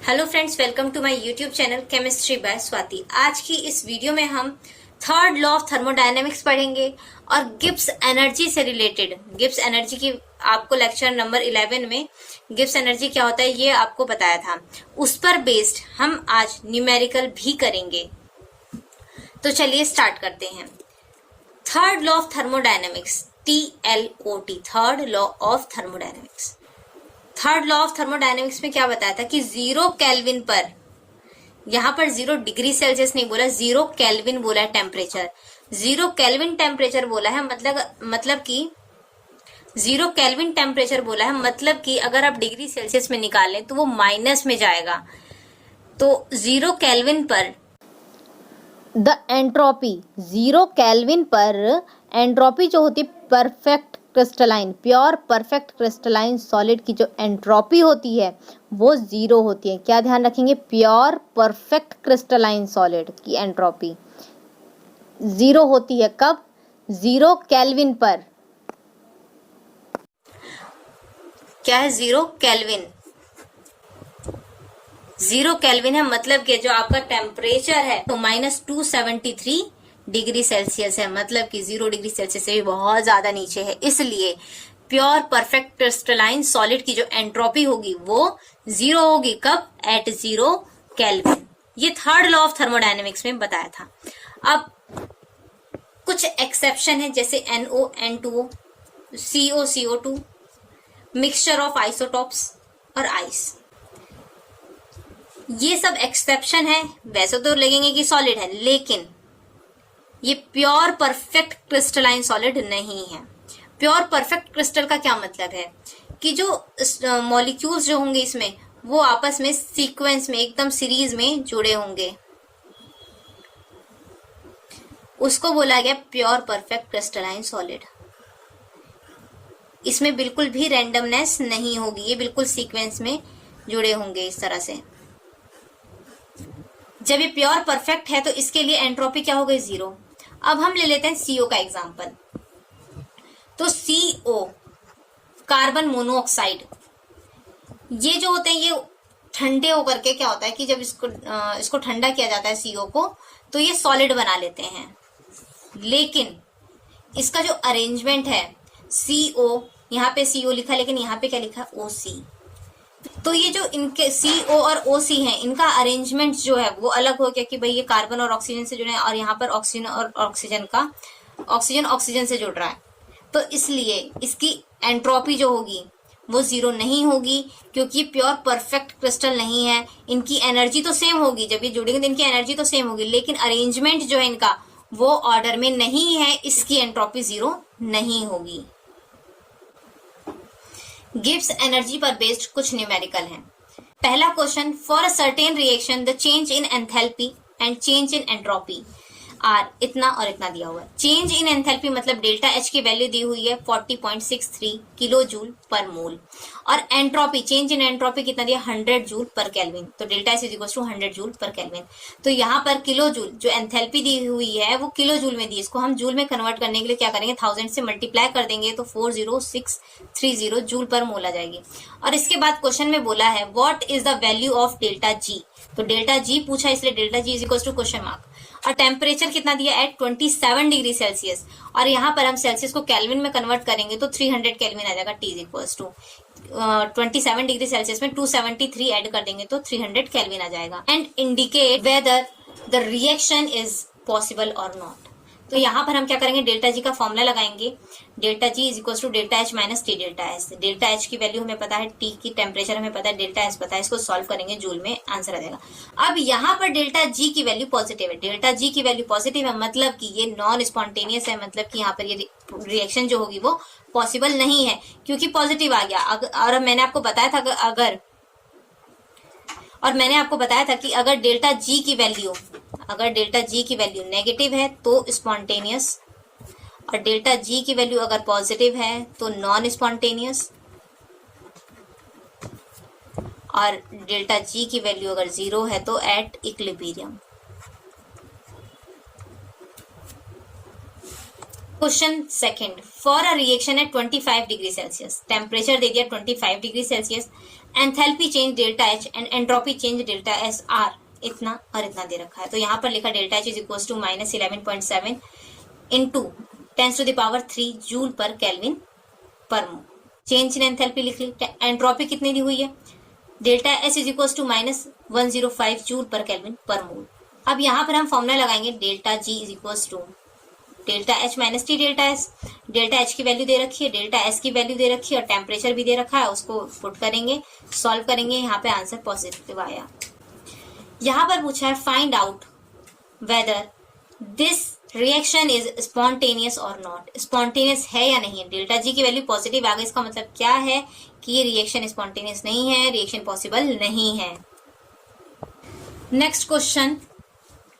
Hello friends, welcome to my YouTube channel chemistry by Swati. आज की इस वीडियो में हम थर्ड लॉ ऑफ थर्मोडायनेमिक्स पढ़ेंगे और गिब्स एनर्जी से रिलेटेड गिब्स एनर्जी की आपको लेक्चर नंबर 11 में गिब्स एनर्जी क्या होता है ये आपको बताया था। उस पर बेस्ड हम आज न्यूमेरिकल भी करेंगे। तो चलिए स्टार्ट करते हैं। Third law of thermodynamics, TLOT, third law of thermodynamics. Third law of thermodynamics में क्या बताया था कि 0 केल्विन पर, यहां पर 0 डिग्री सेल्सियस नहीं बोला, 0 केल्विन बोला है टेम्परेचर। 0 केल्विन टेम्परेचर बोला है मतलब कि 0 केल्विन टेम्परेचर बोला है मतलब कि अगर आप डिग्री सेल्सियस में निकालें तो वो माइनस में जाएगा। तो 0 केल्विन पर द एंट्रोपी, 0 केल्विन पर एंट्रोपी जो होती है perfect crystalline, pure perfect crystalline solid की जो एंट्रोपी होती है वो 0 होती है। क्या ध्यान रखेंगे? प्योर परफेक्ट क्रिस्टलाइन सॉलिड की एंट्रोपी 0 होती है। कब? 0 केल्विन पर। क्या है? 0 केल्विन। 0 केल्विन है मतलब कि जो आपका टेम्परेचर है तो -273 डिग्री सेल्सियस है, मतलब कि 0 डिग्री सेल्सियस से भी बहुत ज्यादा नीचे है। इसलिए प्योर परफेक्ट क्रिस्टलाइन सॉलिड की जो एंट्रोपी होगी वो 0 होगी। कब? At 0 kelvin. ये थर्ड लॉ ऑफ थर्मोडायनेमिक्स में बताया था। अब कुछ एक्सेप्शन है, जैसे NO, N2O, CO, CO2, mixture of isotopes और आइस। ये सब एक्सेप्शन है। वैसे तो लगेंगे कि सॉलिड है, लेकिन ये प्योर परफेक्ट क्रिस्टलाइन सॉलिड नहीं है। प्योर परफेक्ट क्रिस्टल का क्या मतलब है कि जो मॉलिक्यूल्स जो होंगे इसमें वो आपस में सीक्वेंस में एकदम सीरीज में जुड़े होंगे, उसको बोला गया प्योर परफेक्ट क्रिस्टलाइन सॉलिड। इसमें बिल्कुल भी रैंडमनेस नहीं होगी, ये बिल्कुल सीक्वेंस में जुड़े होंगे इस तरह से। जब ये प्योर परफेक्ट है तो इसके लिए एंट्रोपी क्या हो गई? 0। अब हम ले लेते हैं CO का एग्जांपल। तो CO, कार्बन मोनोऑक्साइड, ये जो होते हैं ये ठंडे होकर के क्या होता है कि जब इसको ठंडा किया जाता है CO को, तो ये सॉलिड बना लेते हैं। लेकिन इसका जो अरेंजमेंट है, CO, यहाँ पे CO लिखा लेकिन यहाँ पे क्या लिखा? OC। तो ये जो इनके CO और OC हैं, इनका अरेंजमेंट जो है वो अलग हो गया कि भाई ये कार्बन और ऑक्सीजन से जुड़े हैं और यहाँ पर ऑक्सीजन और ऑक्सीजन से जुड़ रहा है। तो इसलिए इसकी एंट्रोपी जो होगी वो 0 नहीं होगी, क्योंकि प्योर परफेक्ट क्रिस्टल नहीं है। इनकी एनर्जी तो सेम होगी, जब ये जुड़ेंगे तो इनकी एनर्जी तो सेम होगी, लेकिन अरेंजमेंट जो है इनका वो ऑर्डर में नहीं है, इसकी एंट्रोपी 0 नहीं होगी। गिब्स एनर्जी पर बेस्ड कुछ न्यूमेरिकल हैं। पहला question, for a certain reaction the change in enthalpy and change in entropy are, इतना और इतना दिया हुआ है। चेंज इन एंथैल्पी मतलब डेल्टा H की वैल्यू दी हुई है 40.63 किलो जूल पर मोल, और एंट्रोपी, चेंज इन एंट्रोपी कितना दिया? 100 जूल पर केल्विन। तो delta H is 100 joule per kelvin. तो यहाँ पर किलो जूल जो एंथैल्पी दी हुई है वो किलो जूल में दी, इसको हम जूल में कन्वर्ट करने के लिए क्या करेंगे? 1000 से मल्टीप्लाई कर देंगे तो 40630 जूल पर मोल आ जाएगी। और इसके बाद क्वेश्चन में बोला है what is the value of delta G। तो डेल्टा G पूछा, इसलिए delta G is equal to question mark. और टेम्परेचर कितना दिया? एट 27 डिग्री सेल्सियस, और यहाँ पर हम सेल्सियस को केल्विन में कन्वर्ट करेंगे तो 300 केल्विन आ जाएगा। T is equal to 27 degree Celsius में 273 ऐड कर देंगे तो 300 केल्विन आ जाएगा। And indicate whether the reaction is possible और नॉट। तो यहाँ पर हम क्या करेंगे? डेल्टा G का फॉर्मूला लगाएंगे। Delta G is equal to delta H minus T delta S। Delta H की वैल्यू हमें पता है, T की टेम्परेचर हमें पता है, डेल्टा S पता है, इसको सॉल्व करेंगे जूल में, आंसर आ जाएगा। अब यहाँ पर डेल्टा G की वैल्यू पॉजिटिव है। डेल्टा G की वैल्यू पॉजिटिव है मतलब कि ये नॉन स्पॉन्टेनियस है, मतलब कि यहाँ पर ये रिएक्शन जो होगी वो पॉसिबल नहीं है, क्योंकि पॉजिटिव आ गया। और मैंने आपको बताया था कि अगर डेल्टा G की वैल्यू नेगेटिव है तो स्पॉन्टेनियस, और डेल्टा G की वैल्यू अगर पॉजिटिव है तो नॉन स्पॉन्टेनियस, और डेल्टा G की वैल्यू अगर 0 है तो at equilibrium. Question second, for a reaction at 25 degree Celsius, temperature दे दिया 25 degree Celsius, enthalpy change delta H and entropy change delta S are इतना और इतना दे रखा है। तो यहाँ पर लिखा delta H is equal to -11.7 into 10⁻³ joule per kelvin per mole. Change in enthalpy लिख ली। एंट्रोपी कितनी दी हुई है, delta S is equal to -105 joule per kelvin per mole. अब यहाँ पर हम फॉर्मूला लगाएंगे delta G is equal to delta H minus T delta S. Delta H की वैल्यू दे रखी है, डेल्टा एस की वैल्यू दे रखी है और टेम्परेचर भी दे रखा है, उसको पुट करेंगे, सॉल्व करेंगे, यहाँ पे आंसर पॉजिटिव आया। यहाँ पर पूछा है find out whether this reaction is spontaneous और नॉट। स्पॉन्टेनियस है या नहीं है, डेल्टा जी की वैल्यू पॉजिटिव आ गई, इसका मतलब क्या है कि ये रिएक्शन स्पॉन्टेनियस नहीं है, रिएक्शन पॉसिबल नहीं है। Next question,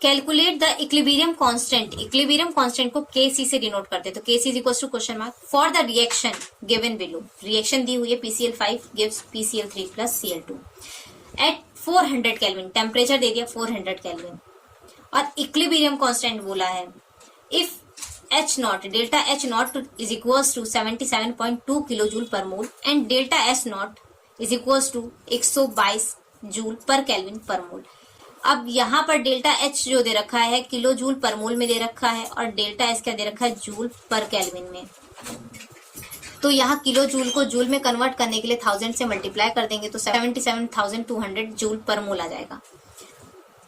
calculate the equilibrium constant. Equilibrium constant को Kc से डिनोट करते हैं, तो Kc is equal to question mark for the reaction given below. Reaction दी हुई है PCl5 gives PCl3 plus Cl2 at 400 kelvin, temperature दे दिया 400 केल्विन और इक्विलिब्रियम कांस्टेंट बोला है if H not delta H not is equal to 77.2 kilo joule per mole and delta S not is equal to 122 joule per kelvin per mole. अब यहाँ पर delta H जो दे रखा है किलो जूल पर मोल में दे रखा है और डेल्टा एस क्या दे रखा है, जूल पर केल्विन में। तो यहाँ किलो जूल को जूल में कन्वर्ट करने के लिए 1000 से मल्टीप्लाई कर देंगे तो 77,200 जूल पर मोल आ जाएगा।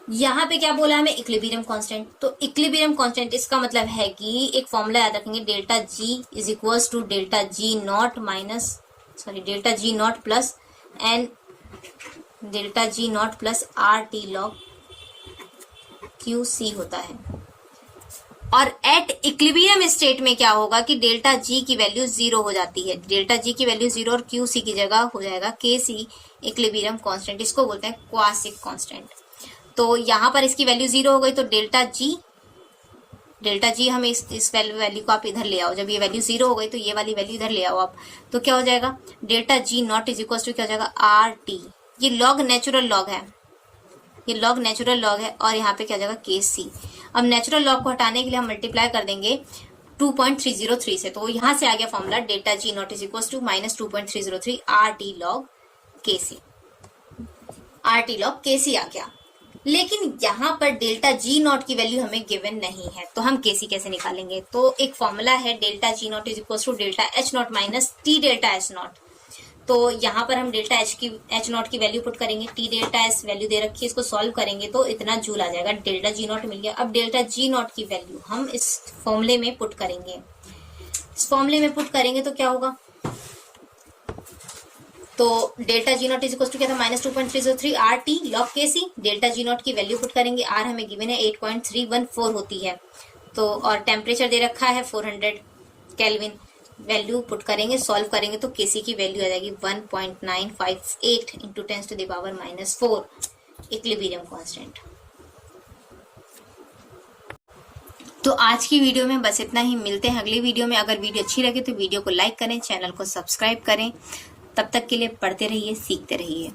यहाँ पे क्या बोला हमें, इक्विलिब्रियम कांस्टेंट। तो इक्विलिब्रियम कांस्टेंट इसका मतलब है कि एक फॉर्मूला याद रखेंगे, delta G is equal to delta G naught plus N delta G naught plus R T log Q C होता है। और एट इक्विलिब्रियम स्टेट में क्या होगा कि डेल्टा जी की वैल्यू 0 हो जाती है, डेल्टा जी की वैल्यू 0 और क्यू सी की जगह हो जाएगा के सी इक्विलिब्रियम कांस्टेंट, इसको बोलते हैं क्वासिक कांस्टेंट। तो यहाँ पर इसकी वैल्यू 0 हो गई तो डेल्टा जी हम इस वैल्यू को आप इधर ले आओ, जब ये वैल्यू 0 हो गई तो ये वाली वैल्यू इधर ले आओ आप, तो क्या हो जाएगा delta G naught is equal to क्या हो जाएगा आर टी। ये लॉग नेचुरल लॉग है, ये लॉग नेचुरल लॉग है और यहाँ पे क्या हो जाएगा के सी। अब नेचुरल लॉग को हटाने के लिए हम मल्टीप्लाई कर देंगे 2.303 से, तो यहाँ से आ गया formula delta G naught is equal to -2.303 R T log K C, are T log K सी आ गया। लेकिन यहाँ पर डेल्टा जी नॉट की वैल्यू हमें गिवन नहीं है, तो हम के सी कैसे निकालेंगे। तो एक फॉर्मूला है delta G naught is equal to delta H naught minus T delta H naught. तो यहाँ पर हम डेल्टा एच नॉट की वैल्यू पुट करेंगे, टी डेल्टा एस वैल्यू दे रखी है, इसको सॉल्व करेंगे तो इतना जूल आ जाएगा, डेल्टा जी नॉट मिल गया। अब डेल्टा जी नॉट की वैल्यू हम इस फॉर्मूले में पुट करेंगे, इस फॉर्मूले में पुट करेंगे तो क्या होगा, तो delta G naught is equal to क्या था -2.303 R T log K C. Delta G naught की वैल्यू पुट करेंगे, आर हमें गिवन है 8.314 होती है, तो और टेम्परेचर दे रखा है 400 केल्विन, वैल्यू पुट करेंगे, सॉल्व करेंगे तो केसी की वैल्यू आ जाएगी 1.958 इंटू 10⁻⁻4 इक्विलिब्रियम कांस्टेंट। तो आज की वीडियो में बस इतना ही, मिलते हैं अगली वीडियो में। अगर वीडियो अच्छी लगे तो वीडियो को लाइक करें, चैनल को सब्सक्राइब करें। तब तक के लिए पढ़ते रहिए, सीखते रहिए।